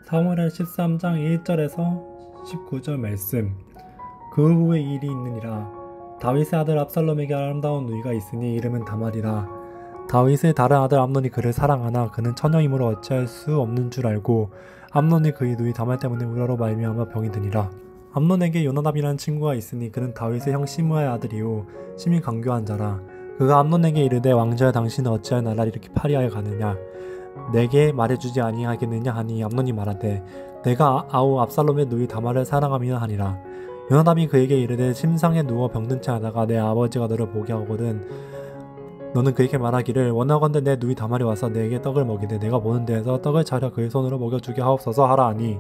사무엘 13장 1절에서 19절 말씀. 그 후에 일이 있느니라. 다윗의 아들 압살롬에게 아름다운 누이가 있으니 이름은 다말이라. 다윗의 다른 아들 암논이 그를 사랑하나 그는 처녀이므로 어찌할 수 없는 줄 알고 암논이 그의 누이 다말 때문에 우라로 말미암아 병이 드니라. 암논에게 요나답이라는 친구가 있으니 그는 다윗의 형 시므아의 아들이요 심히 강교한 자라. 그가 암논에게 이르되 왕자여 당신은 어찌하여 나를 이렇게 파리하여 가느냐, 내게 말해주지 아니하겠느냐 하니 암논이 말하되 내가 아우 압살롬의 누이 다말을 사랑함이나 하니라. 요나답이 그에게 이르되 침상에 누워 병든 채 하다가 내 아버지가 너를 보게 하거든 너는 그에게 말하기를 원하건대 내 누이 다말이 와서 내게 떡을 먹이되 내가 보는 데에서 떡을 차려 그의 손으로 먹여주게 하옵소서 하라 하니,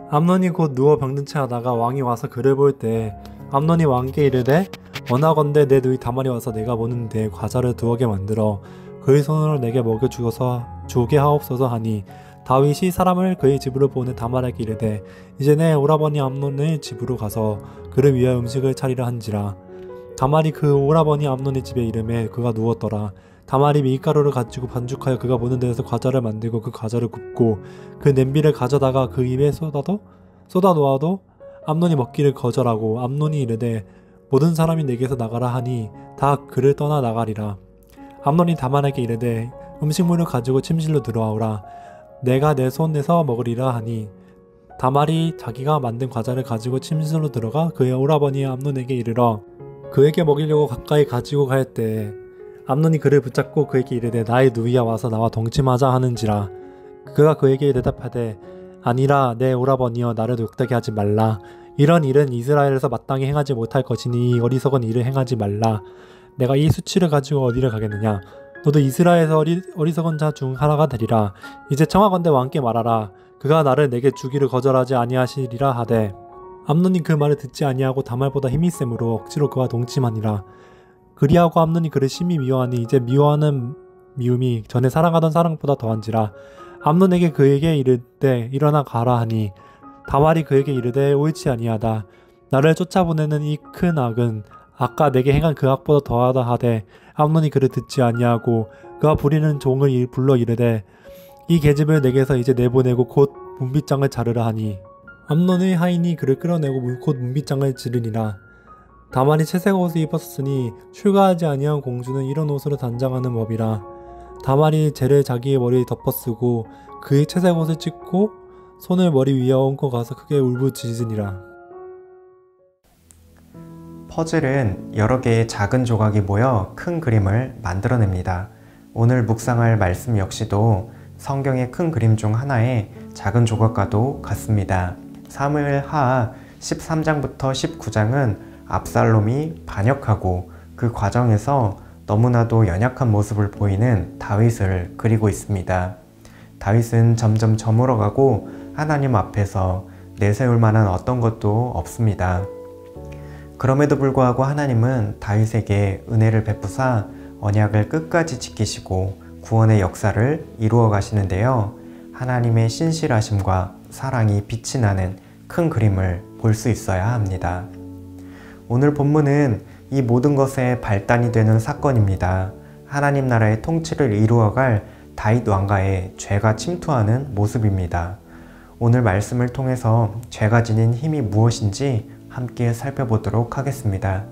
암논이 곧 누워 병든 채 하다가 왕이 와서 그를 볼 때 암논이 왕께 이르되 원하건대 내 누이 다말이 와서 내가 보는 데에 과자를 두어 개 만들어 그의 손으로 내게 먹여주어서 주게 하옵소서 하니, 다윗이 사람을 그의 집으로 보내 다말에게 이르되 이제 내 오라버니 암논의 집으로 가서 그를 위하여 음식을 차리라 한지라. 다말이 그 오라버니 암논의 집에 이름에 그가 누웠더라. 다말이 밀가루를 가지고 반죽하여 그가 보는 데에서 과자를 만들고 그 과자를 굽고 그 냄비를 가져다가 그 입에 쏟아 놓아도 암논이 먹기를 거절하고 암논이 이르되 모든 사람이 내게서 나가라 하니 다 그를 떠나 나가리라. 암논이 다말에게 이르되 음식물을 가지고 침실로 들어오라. 내가 내 손에서 먹으리라 하니, 다말이 자기가 만든 과자를 가지고 침실로 들어가 그의 오라버니 암논에게 이르러 그에게 먹이려고 가까이 가지고 갈 때 암논이 그를 붙잡고 그에게 이르되 나의 누이야 와서 나와 동침하자 하는지라. 그가 그에게 대답하되 아니라 내 오라버니여 나를 욕되게 하지 말라. 이런 일은 이스라엘에서 마땅히 행하지 못할 것이니 이 어리석은 일을 행하지 말라. 내가 이 수치를 가지고 어디를 가겠느냐. 너도 이스라엘에서 어리석은 자 중 하나가 되리라. 이제 청하건대 왕께 말하라. 그가 나를 내게 주기를 거절하지 아니하시리라 하되, 암논이 그 말을 듣지 아니하고 다말보다 힘이 세므로 억지로 그와 동침하니라. 그리하고 암논이 그를 심히 미워하니 이제 미워하는 미움이 전에 사랑하던 사랑보다 더한지라. 암논에게 그에게 이르되 일어나 가라 하니, 다말이 그에게 이르되 옳지 아니하다. 나를 쫓아보내는 이 큰 악은 아까 내게 행한 그 악보다 더하다 하되, 암논이 그를 듣지 아니하고 그가 부리는 종을 불러 이르되 이 계집을 내게서 이제 내보내고 곧 문빗장을 자르라 하니, 암논의 하인이 그를 끌어내고 곧 문빗장을 지르니라. 다말이 채색 옷을 입었으니 출가하지 아니한 공주는 이런 옷으로 단장하는 법이라. 다말이 재를 자기의 머리에 덮어쓰고 그의 채색 옷을 찢고 손을 머리 위에 얹고 가서 크게 울부짖으니라. 퍼즐은 여러 개의 작은 조각이 모여 큰 그림을 만들어냅니다. 오늘 묵상할 말씀 역시도 성경의 큰 그림 중 하나의 작은 조각과도 같습니다. 사무엘 하하 13장부터 19장은 압살롬이 반역하고 그 과정에서 너무나도 연약한 모습을 보이는 다윗을 그리고 있습니다. 다윗은 점점 저물어가고 하나님 앞에서 내세울 만한 어떤 것도 없습니다. 그럼에도 불구하고 하나님은 다윗에게 은혜를 베푸사 언약을 끝까지 지키시고 구원의 역사를 이루어 가시는데요. 하나님의 신실하심과 사랑이 빛이 나는 큰 그림을 볼 수 있어야 합니다. 오늘 본문은 이 모든 것의 발단이 되는 사건입니다. 하나님 나라의 통치를 이루어갈 다윗 왕가에 죄가 침투하는 모습입니다. 오늘 말씀을 통해서 죄가 지닌 힘이 무엇인지 함께 살펴보도록 하겠습니다.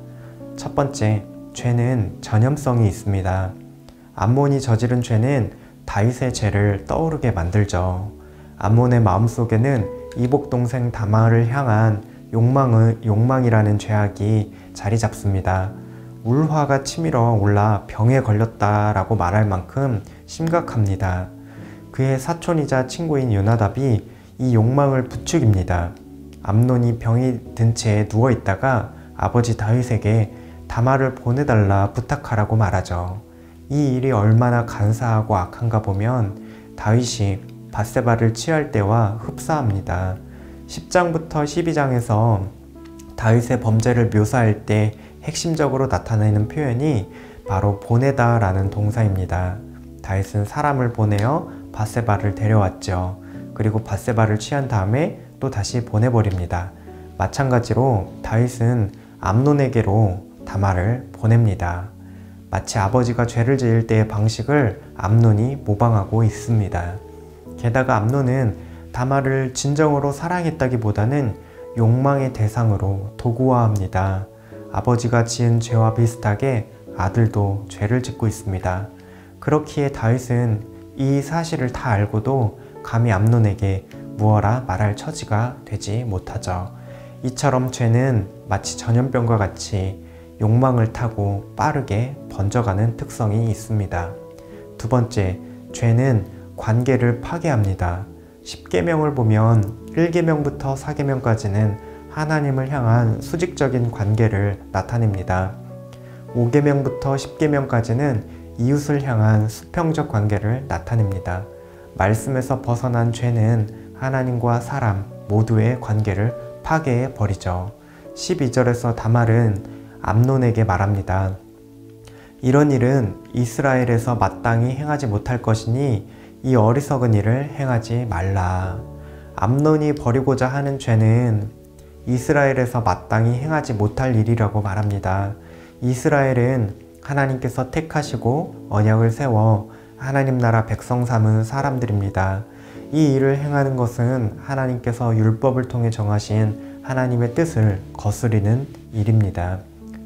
첫 번째, 죄는 전염성이 있습니다. 암몬이 저지른 죄는 다윗의 죄를 떠오르게 만들죠. 암몬의 마음속에는 이복 동생 다말을 향한 욕망이라는 죄악이 자리 잡습니다. 울화가 치밀어 올라 병에 걸렸다라고 말할 만큼 심각합니다. 그의 사촌이자 친구인 요나답이 이 욕망을 부추깁니다. 암논이 병이 든 채 누워있다가 아버지 다윗에게 다말을 보내달라 부탁하라고 말하죠. 이 일이 얼마나 간사하고 악한가 보면 다윗이 밧세바를 취할 때와 흡사합니다. 10장부터 12장에서 다윗의 범죄를 묘사할 때 핵심적으로 나타내는 표현이 바로 보내다 라는 동사입니다. 다윗은 사람을 보내어 밧세바를 데려왔죠. 그리고 밧세바를 취한 다음에 또 다시 보내버립니다. 마찬가지로 다윗은 암논에게로 다말을 보냅니다. 마치 아버지가 죄를 지을 때의 방식을 암논이 모방하고 있습니다. 게다가 암논은 다말을 진정으로 사랑했다기보다는 욕망의 대상으로 도구화합니다. 아버지가 지은 죄와 비슷하게 아들도 죄를 짓고 있습니다. 그렇기에 다윗은 이 사실을 다 알고도 감히 암논에게 무어라 말할 처지가 되지 못하죠. 이처럼 죄는 마치 전염병과 같이 욕망을 타고 빠르게 번져가는 특성이 있습니다. 두 번째, 죄는 관계를 파괴합니다. 10계명을 보면 1계명부터 4계명까지는 하나님을 향한 수직적인 관계를 나타냅니다. 5계명부터 10계명까지는 이웃을 향한 수평적 관계를 나타냅니다. 말씀에서 벗어난 죄는 하나님과 사람 모두의 관계를 파괴해 버리죠. 12절에서 다말은 암논에게 말합니다. 이런 일은 이스라엘에서 마땅히 행하지 못할 것이니 이 어리석은 일을 행하지 말라. 암논이 버리고자 하는 죄는 이스라엘에서 마땅히 행하지 못할 일이라고 말합니다. 이스라엘은 하나님께서 택하시고 언약을 세워 하나님 나라 백성 삼은 사람들입니다. 이 일을 행하는 것은 하나님께서 율법을 통해 정하신 하나님의 뜻을 거스리는 일입니다.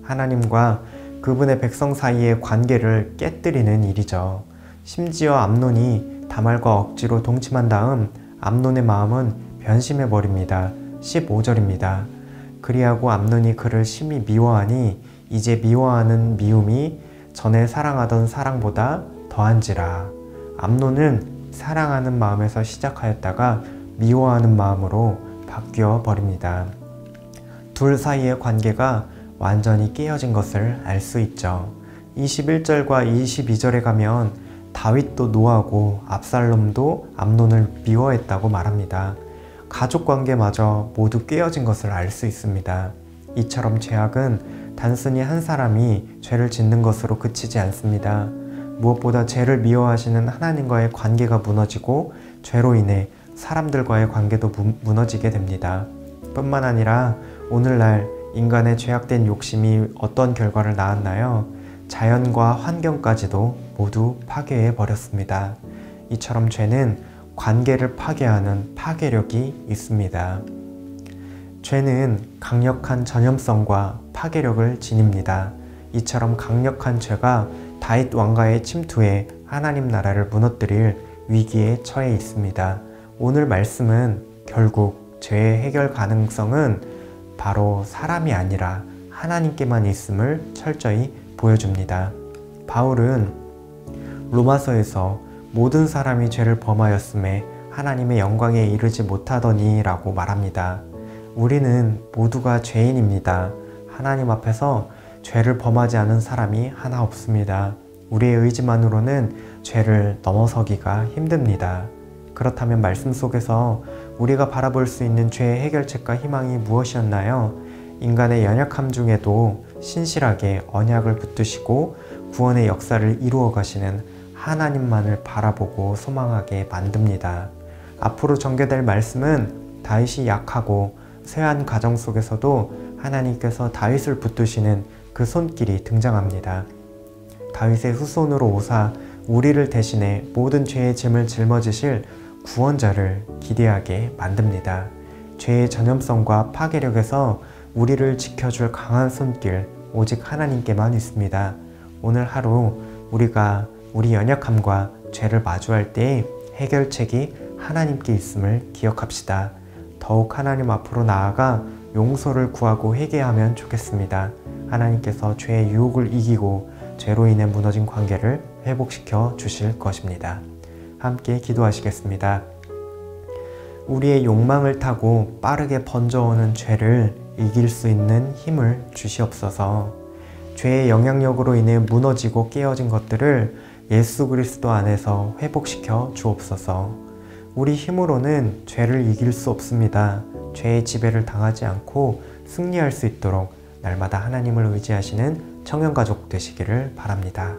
하나님과 그분의 백성 사이의 관계를 깨뜨리는 일이죠. 심지어 암논이 다말과 억지로 동침한 다음 암논의 마음은 변심해 버립니다. 15절입니다. 그리하고 암논이 그를 심히 미워하니 이제 미워하는 미움이 전에 사랑하던 사랑보다 더한지라. 암논은 사랑하는 마음에서 시작하였다가 미워하는 마음으로 바뀌어 버립니다. 둘 사이의 관계가 완전히 깨어진 것을 알 수 있죠. 21절과 22절에 가면 다윗도 노하고 압살롬도 암논을 미워했다고 말합니다. 가족관계마저 모두 깨어진 것을 알 수 있습니다. 이처럼 죄악은 단순히 한 사람이 죄를 짓는 것으로 그치지 않습니다. 무엇보다 죄를 미워하시는 하나님과의 관계가 무너지고 죄로 인해 사람들과의 관계도 무너지게 됩니다. 뿐만 아니라 오늘날 인간의 죄악된 욕심이 어떤 결과를 낳았나요? 자연과 환경까지도 모두 파괴해 버렸습니다. 이처럼 죄는 관계를 파괴하는 파괴력이 있습니다. 죄는 강력한 전염성과 파괴력을 지닙니다. 이처럼 강력한 죄가 다윗 왕가의 침투에 하나님 나라를 무너뜨릴 위기에 처해 있습니다. 오늘 말씀은 결국 죄의 해결 가능성은 바로 사람이 아니라 하나님께만 있음을 철저히 보여줍니다. 바울은 로마서에서 모든 사람이 죄를 범하였음에 하나님의 영광에 이르지 못하더니 라고 말합니다. 우리는 모두가 죄인입니다. 하나님 앞에서 죄를 범하지 않은 사람이 하나 없습니다. 우리의 의지만으로는 죄를 넘어서기가 힘듭니다. 그렇다면 말씀 속에서 우리가 바라볼 수 있는 죄의 해결책과 희망이 무엇이었나요? 인간의 연약함 중에도 신실하게 언약을 붙드시고 구원의 역사를 이루어 가시는 하나님만을 바라보고 소망하게 만듭니다. 앞으로 전개될 말씀은 다윗이 약하고 쇠한 가정 속에서도 하나님께서 다윗을 붙드시는 그 손길이 등장합니다. 다윗의 후손으로 오사 우리를 대신해 모든 죄의 짐을 짊어지실 구원자를 기대하게 만듭니다. 죄의 전염성과 파괴력에서 우리를 지켜줄 강한 손길 오직 하나님께만 있습니다. 오늘 하루 우리가 우리 연약함과 죄를 마주할 때의 해결책이 하나님께 있음을 기억합시다. 더욱 하나님 앞으로 나아가 용서를 구하고 회개하면 좋겠습니다. 하나님께서 죄의 유혹을 이기고 죄로 인해 무너진 관계를 회복시켜 주실 것입니다. 함께 기도하시겠습니다. 우리의 욕망을 타고 빠르게 번져오는 죄를 이길 수 있는 힘을 주시옵소서. 죄의 영향력으로 인해 무너지고 깨어진 것들을 예수 그리스도 안에서 회복시켜 주옵소서. 우리 힘으로는 죄를 이길 수 없습니다. 죄의 지배를 당하지 않고 승리할 수 있도록 날마다 하나님을 의지하시는 청년가족 되시기를 바랍니다.